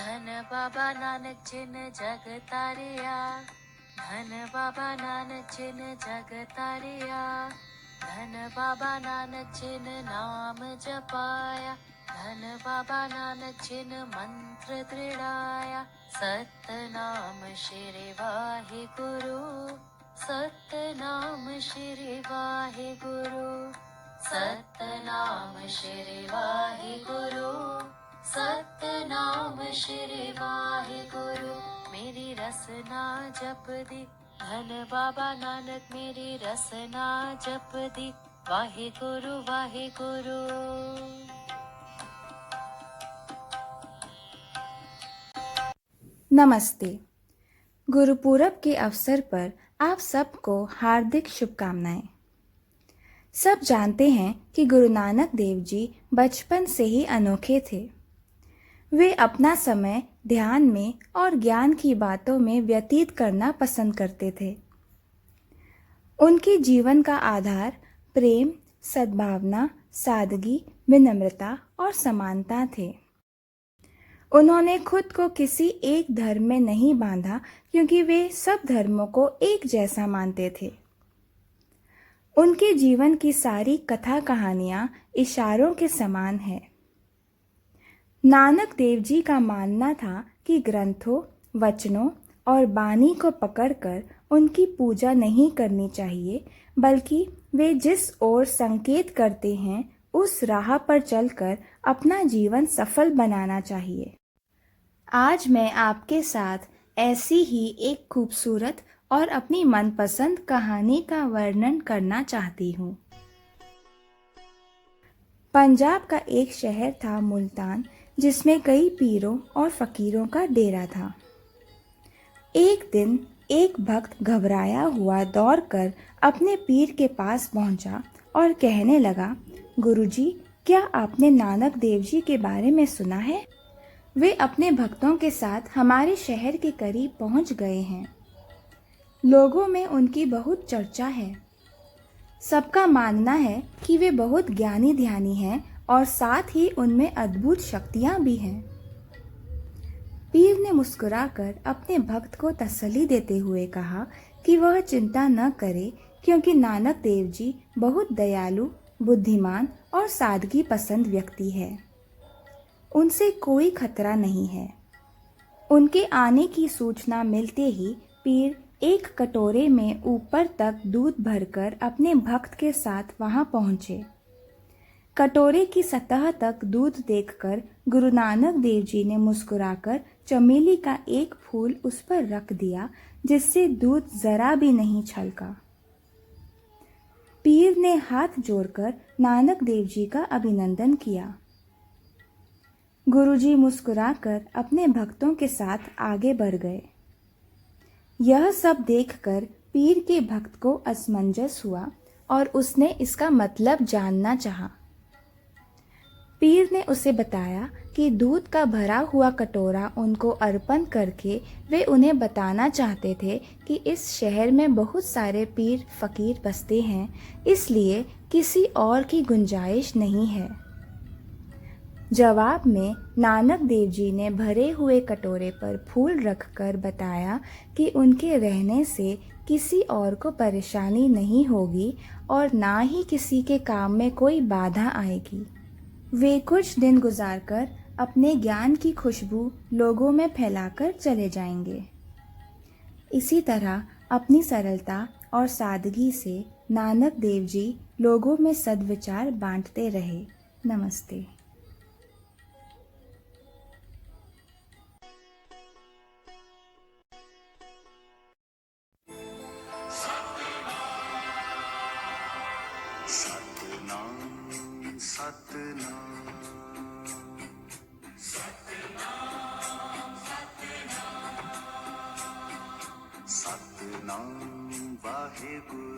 धन बाबा नानक जिन जग तारिया, धन बाबा नानक जिन जग तारिया, धन बाबा नानक जिन नाम जपाया, धन बाबा नानक जिन मंत्र दृढ़ाया। सतनाम श्री वाहिगुरु, सतनाम श्री वाहिगुरु, सतनाम श्री वाहिगुरु, सतनाम श्री वाहिगुरु। मेरी रसना जप दी, धन बाबा नानक मेरी रसना जप दी, वाहिगुरु वाहिगुरु। नमस्ते। गुरुपूरब के अवसर पर आप सबको हार्दिक शुभकामनाएं। सब जानते हैं कि गुरु नानक देव जी बचपन से ही अनोखे थे। वे अपना समय ध्यान में और ज्ञान की बातों में व्यतीत करना पसंद करते थे। उनके जीवन का आधार प्रेम, सद्भावना, सादगी, विनम्रता और समानता थे। उन्होंने खुद को किसी एक धर्म में नहीं बांधा, क्योंकि वे सब धर्मों को एक जैसा मानते थे। उनके जीवन की सारी कथा कहानियां इशारों के समान है। नानक देव जी का मानना था कि ग्रंथों, वचनों और बानी को पकड़कर उनकी पूजा नहीं करनी चाहिए, बल्कि वे जिस ओर संकेत करते हैं उस राह पर चलकर अपना जीवन सफल बनाना चाहिए। आज मैं आपके साथ ऐसी ही एक खूबसूरत और अपनी मनपसंद कहानी का वर्णन करना चाहती हूँ। पंजाब का एक शहर था मुल्तान, जिसमें कई पीरों और फकीरों का डेरा था। एक दिन एक भक्त घबराया हुआ दौड़कर अपने पीर के पास पहुंचा और कहने लगा, गुरुजी, क्या आपने नानक देव जी के बारे में सुना है? वे अपने भक्तों के साथ हमारे शहर के करीब पहुंच गए हैं। लोगों में उनकी बहुत चर्चा है। सबका मानना है कि वे बहुत ज्ञानी ध्यानी हैं और साथ ही उनमें अद्भुत शक्तियां भी हैं। पीर ने मुस्कुराकर अपने भक्त को तसल्ली देते हुए कहा कि वह चिंता न करे, क्योंकि नानक देव जी बहुत दयालु, बुद्धिमान और सादगी पसंद व्यक्ति है। उनसे कोई खतरा नहीं है। उनके आने की सूचना मिलते ही पीर एक कटोरे में ऊपर तक दूध भरकर अपने भक्त के साथ वहां पहुंचे। कटोरे की सतह तक दूध देखकर गुरु नानक देव जी ने मुस्कुराकर चमेली का एक फूल उस पर रख दिया, जिससे दूध जरा भी नहीं छलका। पीर ने हाथ जोड़कर नानक देव जी का अभिनंदन किया। गुरुजी मुस्कुराकर अपने भक्तों के साथ आगे बढ़ गए। यह सब देखकर पीर के भक्त को असमंजस हुआ और उसने इसका मतलब जानना चाहा। पीर ने उसे बताया कि दूध का भरा हुआ कटोरा उनको अर्पण करके वे उन्हें बताना चाहते थे कि इस शहर में बहुत सारे पीर फकीर बसते हैं, इसलिए किसी और की गुंजाइश नहीं है। जवाब में नानक देव जी ने भरे हुए कटोरे पर फूल रखकर बताया कि उनके रहने से किसी और को परेशानी नहीं होगी और ना ही किसी के काम में कोई बाधा आएगी। वे कुछ दिन गुजारकर अपने ज्ञान की खुशबू लोगों में फैलाकर चले जाएंगे। इसी तरह अपनी सरलता और सादगी से नानक देव जी लोगों में सद्विचार बांटते रहे। नमस्ते। सतनाम सतनाम सतनाम वाहिगुरु